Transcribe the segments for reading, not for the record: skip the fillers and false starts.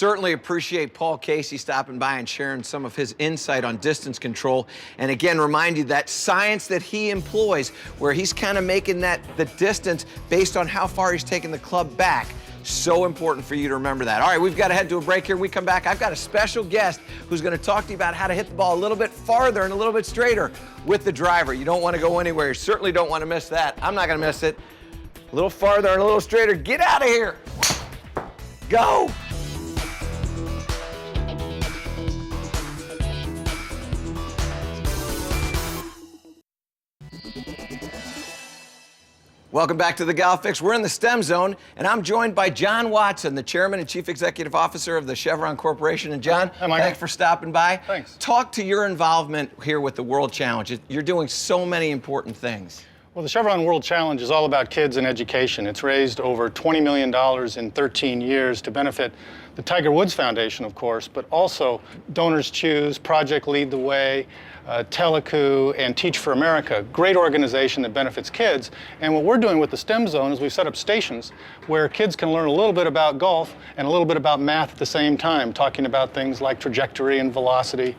certainly appreciate Paul Casey stopping by and sharing some of his insight on distance control. And again, remind you that science that he employs, where he's kind of making the distance based on how far he's taking the club back. So important for you to remember that. All right, we've got to head to a break here. When we come back, I've got a special guest who's going to talk to you about how to hit the ball a little bit farther and a little bit straighter with the driver. You don't want to go anywhere. You certainly don't want to miss that. I'm not going to miss it. A little farther and a little straighter. Get out of here. Go. Welcome back to the Golf Fix. We're in the STEM zone, and I'm joined by John Watson, the Chairman and Chief Executive Officer of the Chevron Corporation. And John, thanks for stopping by. Thanks. Talk to your involvement here with the World Challenge. You're doing so many important things. Well, the Chevron World Challenge is all about kids and education. It's raised over $20 million in 13 years to benefit the Tiger Woods Foundation, of course, but also Donors Choose, Project Lead the Way, Teleku, and Teach for America, great organization that benefits kids. And what we're doing with the STEM zone is we've set up stations where kids can learn a little bit about golf and a little bit about math at the same time, talking about things like trajectory and velocity,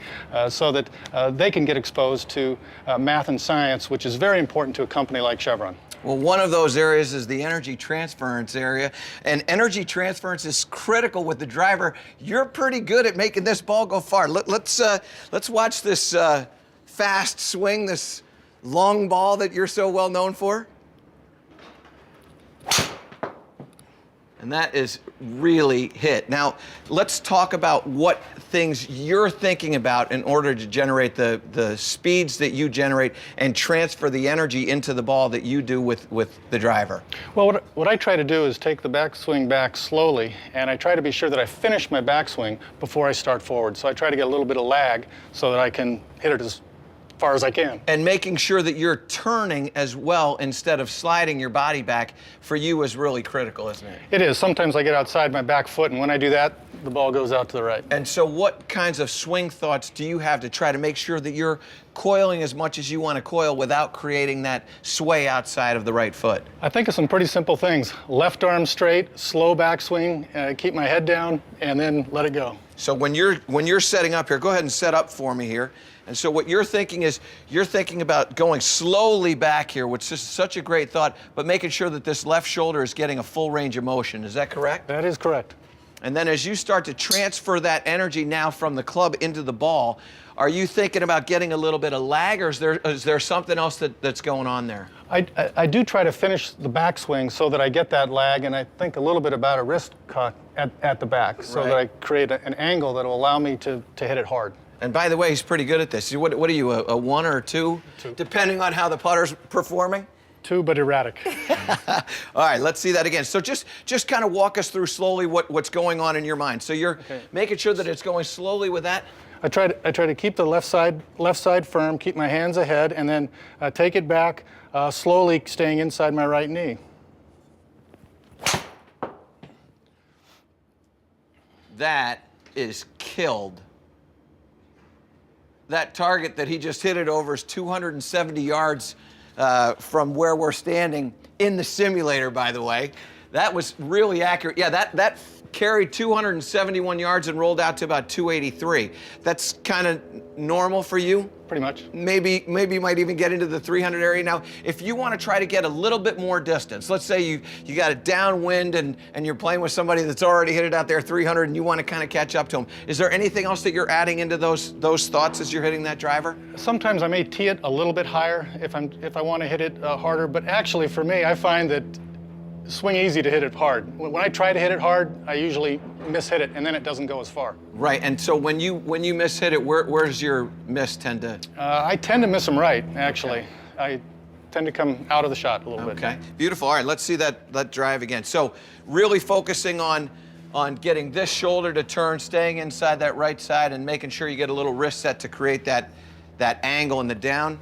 so that they can get exposed to math and science, which is very important to a company like Chevron. Well, one of those areas is the energy transference area, and energy transference is critical with the driver. You're pretty good at making this ball go far. Let's watch this fast swing, this long ball that you're so well known for. And that is really hit. Now, let's talk about what things you're thinking about in order to generate the speeds that you generate and transfer the energy into the ball that you do with the driver. Well, what I try to do is take the backswing back slowly, and I try to be sure that I finish my backswing before I start forward. So I try to get a little bit of lag so that I can hit it as far as I can. And making sure that you're turning as well instead of sliding your body back for you is really critical, isn't it? It is. Sometimes I get outside my back foot, and when I do that, the ball goes out to the right. And so what kinds of swing thoughts do you have to try to make sure that you're coiling as much as you want to coil without creating that sway outside of the right foot? I think of some pretty simple things. Left arm straight, slow backswing, keep my head down, and then let it go. So when you're setting up here, go ahead and set up for me here. And so what you're thinking is, you're thinking about going slowly back here, which is such a great thought, but making sure that this left shoulder is getting a full range of motion. Is that correct? That is correct. And then as you start to transfer that energy now from the club into the ball, are you thinking about getting a little bit of lag, or is there something else that's going on there? I do try to finish the backswing so that I get that lag, and I think a little bit about a wrist cock at the back, so that I create an angle that will allow me to hit it hard. And by the way, he's pretty good at this. What are you, a 1 or a 2? 2. Depending on how the putter's performing? 2, but erratic. All right, let's see that again. So just kind of walk us through slowly what's going on in your mind. So you're making sure that it's going slowly with that? I try to keep the left side firm, keep my hands ahead, and then take it back, slowly staying inside my right knee. That is killed. That target that he just hit it over is 270 yards from where we're standing in the simulator, by the way. That was really accurate. Yeah, that carried 271 yards and rolled out to about 283. That's kind of normal for you? Pretty much. Maybe you might even get into the 300 area. Now, if you want to try to get a little bit more distance, let's say you got a downwind and you're playing with somebody that's already hit it out there 300 and you want to kind of catch up to them. Is there anything else that you're adding into those thoughts as you're hitting that driver? Sometimes I may tee it a little bit higher if I want to hit it harder, but actually for me, I find that swing easy to hit it hard. When I try to hit it hard, I usually miss-hit it, and then it doesn't go as far. Right, and so when you miss-hit it, where's your miss tend to? I tend to miss them right, actually. I tend to come out of the shot a little bit. Okay, beautiful. All right, let's see that drive again. So really focusing on getting this shoulder to turn, staying inside that right side, and making sure you get a little wrist set to create that angle in the down.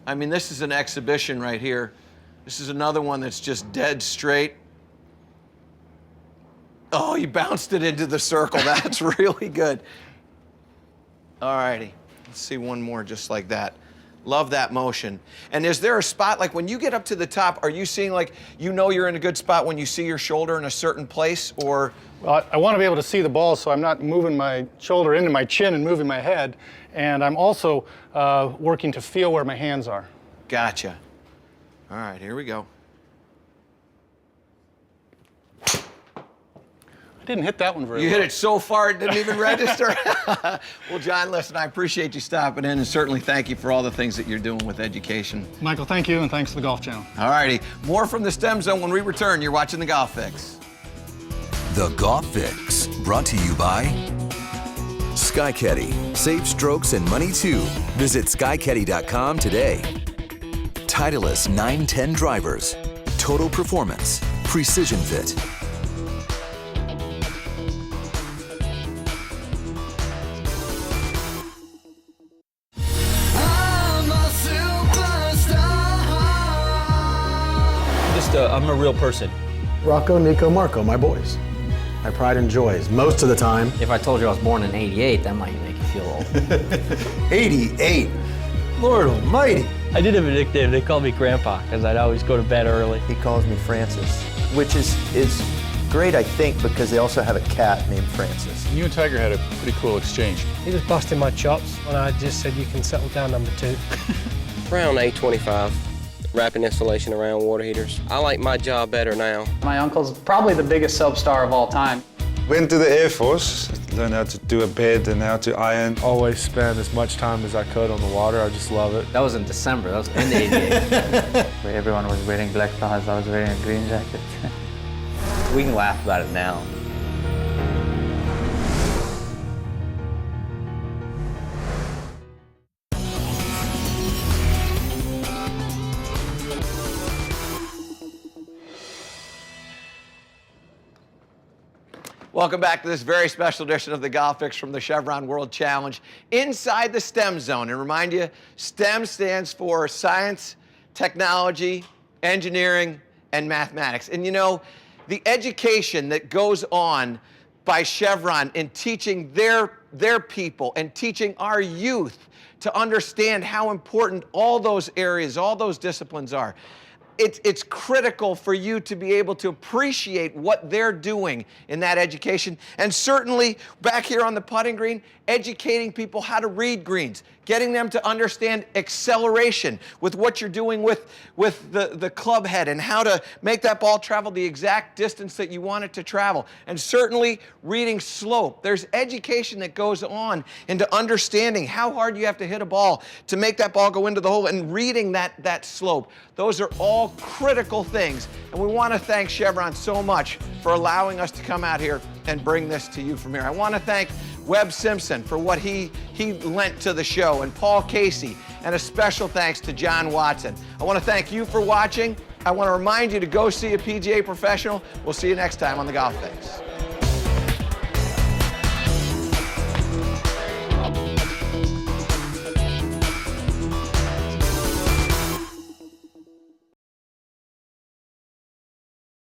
I mean, this is an exhibition right here. This is another one that's just dead straight. Oh, you bounced it into the circle. That's really good. All righty. Let's see one more just like that. Love that motion. And is there a spot, like when you get up to the top, are you seeing like, you know you're in a good spot when you see your shoulder in a certain place, or? Well, I want to be able to see the ball so I'm not moving my shoulder into my chin and moving my head. And I'm also working to feel where my hands are. Gotcha. All right, here we go. I didn't hit that one very well. You hit it so far it didn't even register. Well, John, listen, I appreciate you stopping in, and certainly thank you for all the things that you're doing with education. Michael, thank you, and thanks to the Golf Channel. All righty, more from the STEM Zone when we return. You're watching The Golf Fix. The Golf Fix, brought to you by SkyCaddy. Save strokes and money too. Visit SkyCaddy.com today. Titleist 910 drivers. Total performance. Precision fit. I'm a real person. Rocco, Nico, Marco, my boys. My pride and joys, most of the time. If I told you I was born in '88, that might make you feel old. 88. Lord almighty. I did have a nickname. They called me Grandpa because I'd always go to bed early. He calls me Francis, which is great, I think, because they also have a cat named Francis. You and Tiger had a pretty cool exchange. He was busting my chops, and I just said, you can settle down, number 2. Around 825. Wrapping installation around water heaters. I like my job better now. My uncle's probably the biggest soap star of all time. Went to the Air Force, learned how to do a bed and how to iron. Always spend as much time as I could on the water. I just love it. That was in December. That was in '88. Where everyone was wearing black pants, I was wearing a green jacket. We can laugh about it now. Welcome back to this very special edition of the Golf Fix from the Chevron World Challenge inside the STEM Zone. And remind you, STEM stands for science, technology, engineering, and mathematics. And you know, the education that goes on by Chevron in teaching their people and teaching our youth to understand how important all those areas, all those disciplines are. It's critical for you to be able to appreciate what they're doing in that education. And certainly back here on the putting green, educating people how to read greens, getting them to understand acceleration with what you're doing with the club head and how to make that ball travel the exact distance that you want it to travel. And certainly reading slope. There's education that goes on into understanding how hard you have to hit a ball to make that ball go into the hole and reading that slope. Those are all critical things. And we want to thank Chevron so much for allowing us to come out here and bring this to you from here. I want to thank Webb Simpson for what he lent to the show, and Paul Casey, and a special thanks to John Watson. I want to thank you for watching. I want to remind you to go see a PGA professional. We'll see you next time on The Golf Fix.